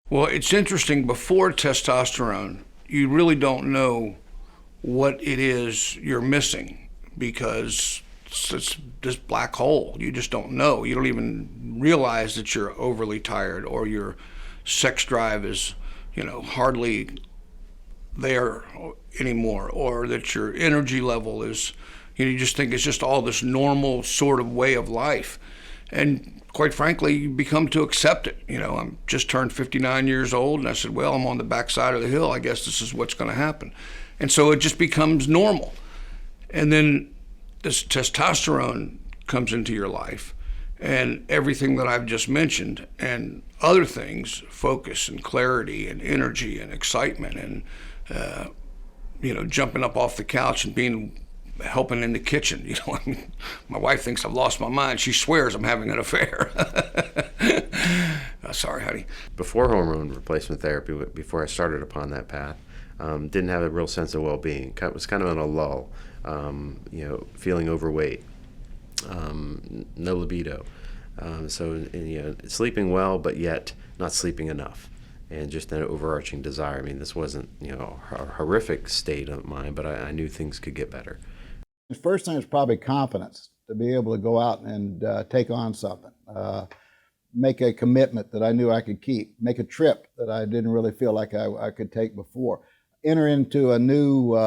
Well, it's interesting. Before testosterone, you really don't know what it is you're missing because it's this black hole. You just don't know. You don't even realize that you're overly tired or your sex drive is, hardly there anymore, or that your energy level is, you just think it's just all this normal sort of way of life. And quite frankly, you become to accept it. I'm just turned 59 years old, and I said, well, I'm on the backside of the hill. I guess this is what's going to happen. And so it just becomes normal. And then this testosterone comes into your life, and everything that I've just mentioned, and other things, focus and clarity and energy and excitement and, jumping up off the couch and helping in the kitchen. My wife thinks I've lost my mind. She swears I'm having an affair. Sorry, honey. Before hormone replacement therapy, before I started upon that path, didn't have a real sense of well-being. Was kind of in a lull, feeling overweight, no libido. Sleeping well, but yet not sleeping enough. And just an overarching desire. I mean, this wasn't, a horrific state of mind, but I knew things could get better. The first thing is probably confidence, to be able to go out and take on something, make a commitment that I knew I could keep, make a trip that I didn't really feel like I could take before, enter into a new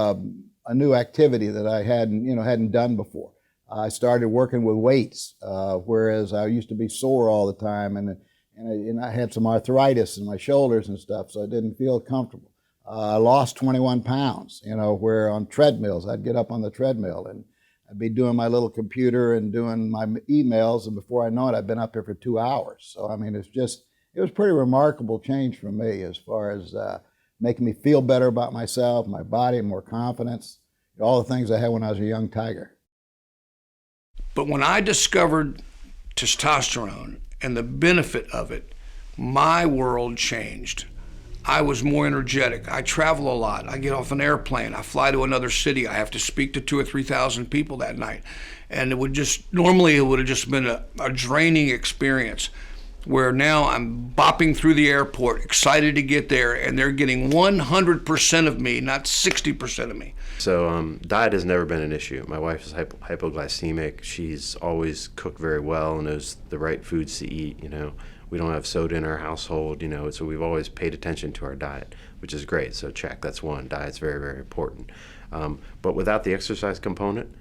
activity that I hadn't done before. I started working with weights, whereas I used to be sore all the time, and I had some arthritis in my shoulders and stuff, so I didn't feel comfortable. I lost 21 pounds, where on treadmills, I'd get up on the treadmill and I'd be doing my little computer and doing my emails, and before I know it, I'd been up there for 2 hours. So, I mean, it was pretty remarkable change for me as far as making me feel better about myself, my body, more confidence, all the things I had when I was a young tiger. But when I discovered testosterone and the benefit of it, my world changed. I was more energetic. I travel a lot. I get off an airplane. I fly to another city. I have to speak to 2,000 or 3,000 people that night. And normally it would have just been a draining experience, where now I'm bopping through the airport, excited to get there, and they're getting 100% of me, not 60% of me. So diet has never been an issue. My wife is hypoglycemic. She's always cooked very well and knows the right foods to eat. We don't have soda in our household, so we've always paid attention to our diet, which is great. So check, that's one. Diet's very, very important. But without the exercise component,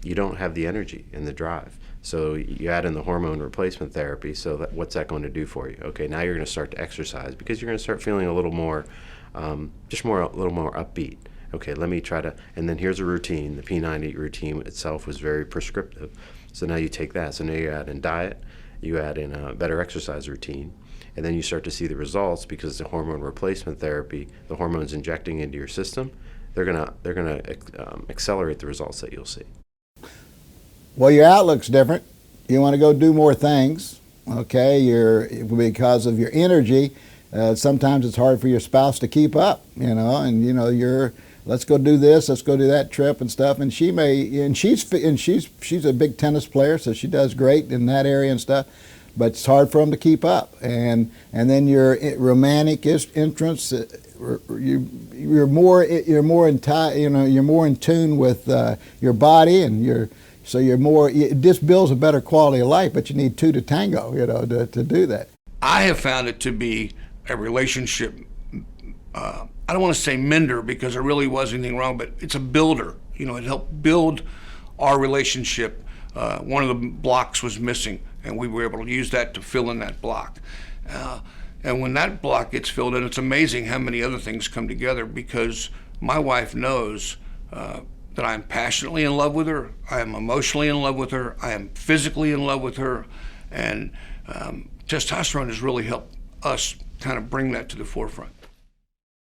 you don't have the energy and the drive. So you add in the hormone replacement therapy, so what's that going to do for you? Okay, now you're going to start to exercise because you're going to start feeling a little more, a little more upbeat. Okay, let me try to, and then here's a routine. The P90 routine itself was very prescriptive. So now you take that. So now you add in diet, you add in a better exercise routine, and then you start to see the results because the hormone replacement therapy, the hormones injecting into your system, they're gonna accelerate the results that you'll see. Well, your outlook's different. You want to go do more things, okay? Because of your energy, sometimes it's hard for your spouse to keep up, and let's go do this, let's go do that trip and stuff. And she's a big tennis player, so she does great in that area and stuff. But it's hard for them to keep up. And then your romantic interest, you're more in tune with your body, and it just builds a better quality of life. But you need two to tango, to do that. I have found it to be a relationship. I don't want to say mender because there really was anything wrong, but it's a builder. It helped build our relationship. One of the blocks was missing, and we were able to use that to fill in that block. And when that block gets filled in, it's amazing how many other things come together, because my wife knows that I'm passionately in love with her, I am emotionally in love with her, I am physically in love with her, and testosterone has really helped us kind of bring that to the forefront.